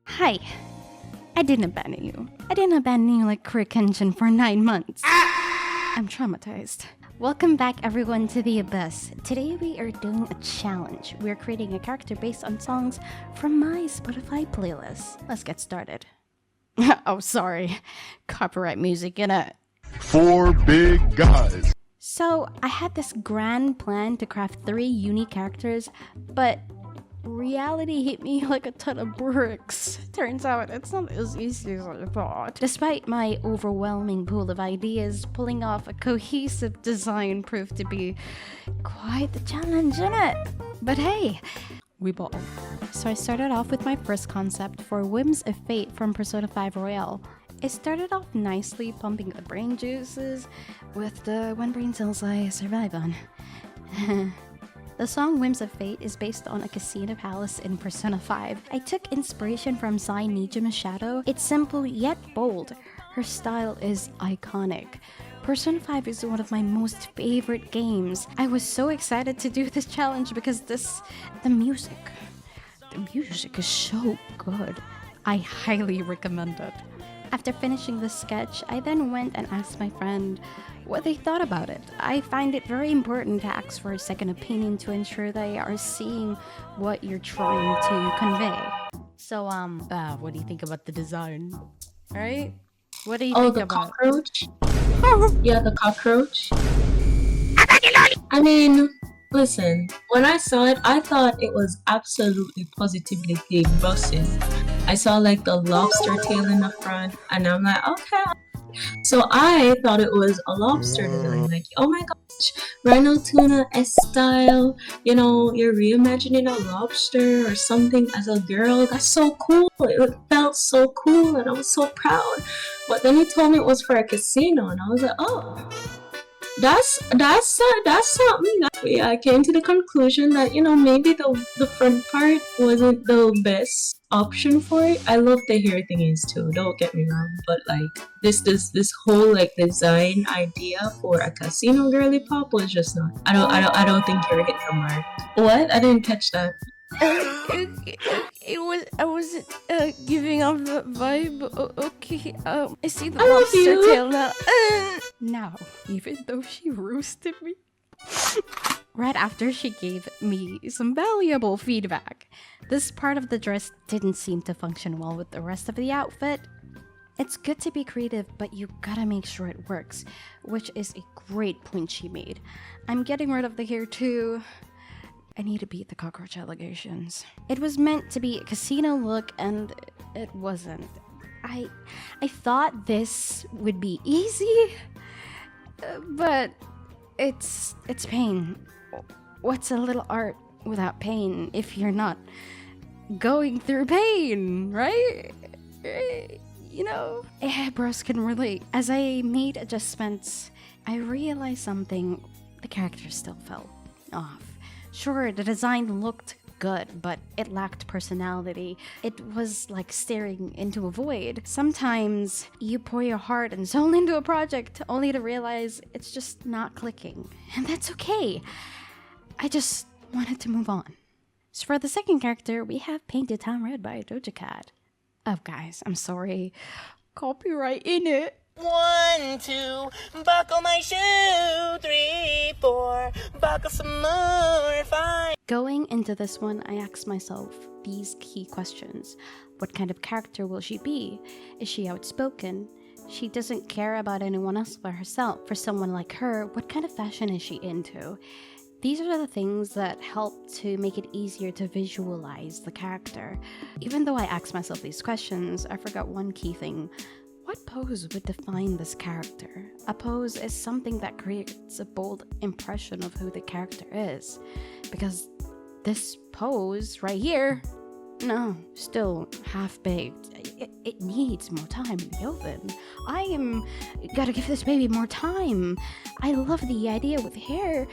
Hi. I didn't abandon you. I didn't abandon you like Kenshin for 9 months. I'm traumatized. Welcome back everyone to the Abyss. Today we are doing a challenge. We're creating a character based on songs from my Spotify playlist. Let's get started. Oh, sorry. Copyright music in it. Four big guys. So, I had this grand plan to craft 3 unique characters, but reality hit me like a ton of bricks. Turns out it's not as easy as I thought. Despite my overwhelming pool of ideas, pulling off a cohesive design proved to be quite the challenge, innit? But hey, we ball. So I started off with my first concept for Whims of Fate from Persona 5 Royale. It started off nicely, pumping the brain juices with the one brain cells I survive on. The song Whims of Fate is based on a casino palace in Persona 5. I took inspiration from Sai Nijima's Shadow. It's simple yet bold. Her style is iconic. Persona 5 is one of my most favorite games. I was so excited to do this challenge because the music is so good. I highly recommend it. After finishing the sketch, I then went and asked my friend what they thought about it. I find it very important to ask for a second opinion to ensure they are seeing what you're trying to convey. So, what do you think about the design? Right? What do you think about? Cockroach? Yeah, the cockroach. I mean, listen, when I saw it, I thought it was absolutely positively bussing. I saw like the lobster tail in the front, and I'm like, okay. So I thought it was a lobster design, like, oh my gosh, Rhino Tuna S style, you know, you're reimagining a lobster or something as a girl. That's so cool. It felt so cool, and I was so proud. But then he told me it was for a casino, and I was like, oh, that's something. Yeah, I came to the conclusion that maybe the front part wasn't the best option for it. I love the hair thingies too. Don't get me wrong, but like this whole like design idea for a casino girly pop was just not. I don't think you're hitting the mark. What? I didn't catch that. I was giving off the vibe. Okay, I see the I love lobster you. tail now. Now, even though she roasted me, right after she gave me some valuable feedback, this part of the dress didn't seem to function well with the rest of the outfit. It's good to be creative, but you gotta make sure it works, which is a great point she made. I'm getting rid of the hair too. I need to beat the cockroach allegations. It was meant to be a casino look, and it wasn't. I thought this would be easy, but it's pain. What's a little art without pain if you're not going through pain, right? Bros can relate. As I made adjustments, I realized something. The character still felt off. Sure, the design looked good, but it lacked personality. It was like staring into a void. Sometimes you pour your heart and soul into a project only to realize it's just not clicking. And that's okay. I just wanted to move on. So for the second character, we have Painted Town Red by Doja Cat. Oh guys, I'm sorry. Copyright in it. 1, 2, buckle my shoe. 3, 4, buckle some more. 5. Going into this one, I asked myself these key questions. What kind of character will she be? Is she outspoken? She doesn't care about anyone else but herself. For someone like her, what kind of fashion is she into? These are the things that help to make it easier to visualize the character. Even though I asked myself these questions, I forgot one key thing. What pose would define this character? A pose is something that creates a bold impression of who the character is. Because this pose right here, no, still half-baked. It needs more time in the oven. Gotta give this baby more time. I love the idea with hair,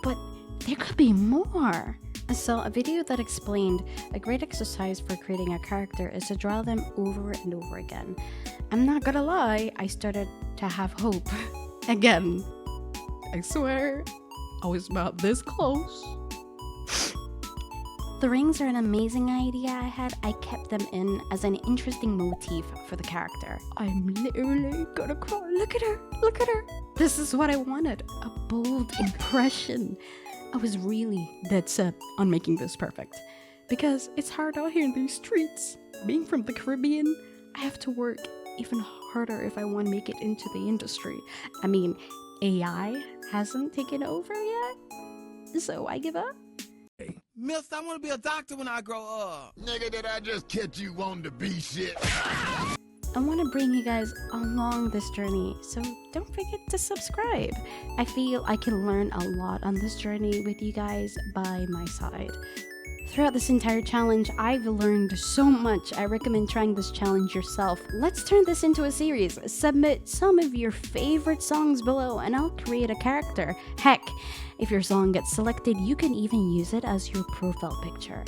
but there could be more. I saw a video that explained a great exercise for creating a character is to draw them over and over again. I'm not gonna lie, I started to have hope. Again. I swear, I was about this close. the rings are an amazing idea I had, I kept them in as an interesting motif for the character. I'm literally gonna cry. Look at her. Look at her. This is what I wanted. A bold impression. I was really dead set on making this perfect. Because it's hard out here in these streets. Being from the Caribbean, I have to work even harder if I want to make it into the industry. I mean, AI hasn't taken over yet, so I give up. Miss, I want to be a doctor when I grow up. Nigga, did I just catch you wanting to be shit? I want to bring you guys along this journey, so don't forget to subscribe. I feel I can learn a lot on this journey with you guys by my side. Throughout this entire challenge, I've learned so much. I recommend trying this challenge yourself. Let's turn this into a series. Submit some of your favorite songs below and I'll create a character. Heck, if your song gets selected, you can even use it as your profile picture.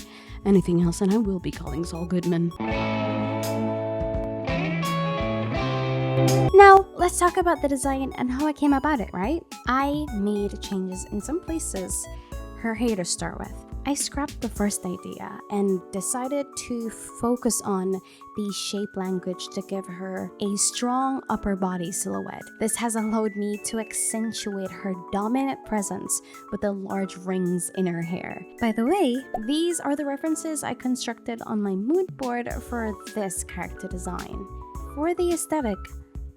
Anything else and I will be calling Saul Goodman. Now, let's talk about the design and how I came about it, right? I made changes in some places. Her hair to start with. I scrapped the first idea and decided to focus on the shape language to give her a strong upper body silhouette. This has allowed me to accentuate her dominant presence with the large rings in her hair. By the way, these are the references I constructed on my mood board for this character design. For the aesthetic,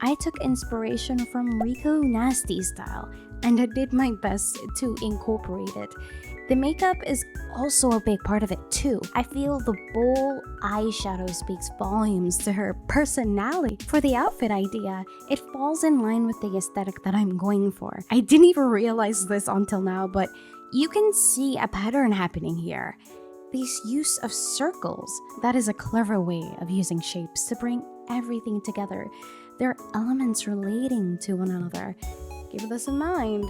I took inspiration from Rico Nasty style and I did my best to incorporate it. The makeup is also a big part of it too. I feel the bold eyeshadow speaks volumes to her personality. For the outfit idea, it falls in line with the aesthetic that I'm going for. I didn't even realize this until now, but you can see a pattern happening here. This use of circles, that is a clever way of using shapes to bring everything together. There are elements relating to one another. Keep this in mind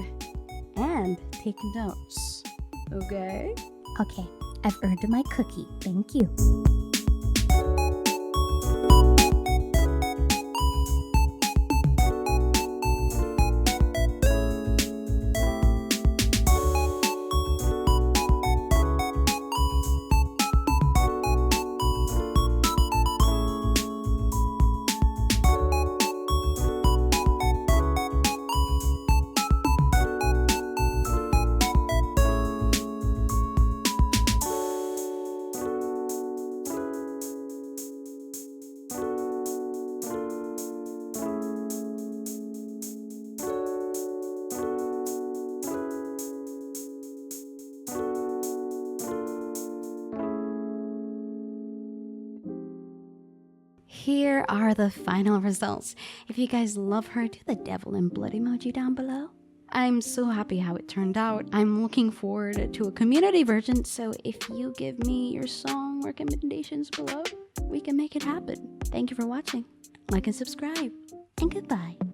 and take notes. Okay? Okay, I've earned my cookie. Thank you. Here are the final results. If you guys love her, do the devil and blood emoji down below. I'm so happy how it turned out. I'm looking forward to a community version, so if you give me your song recommendations below, we can make it happen. Thank you for watching. Like and subscribe, and goodbye.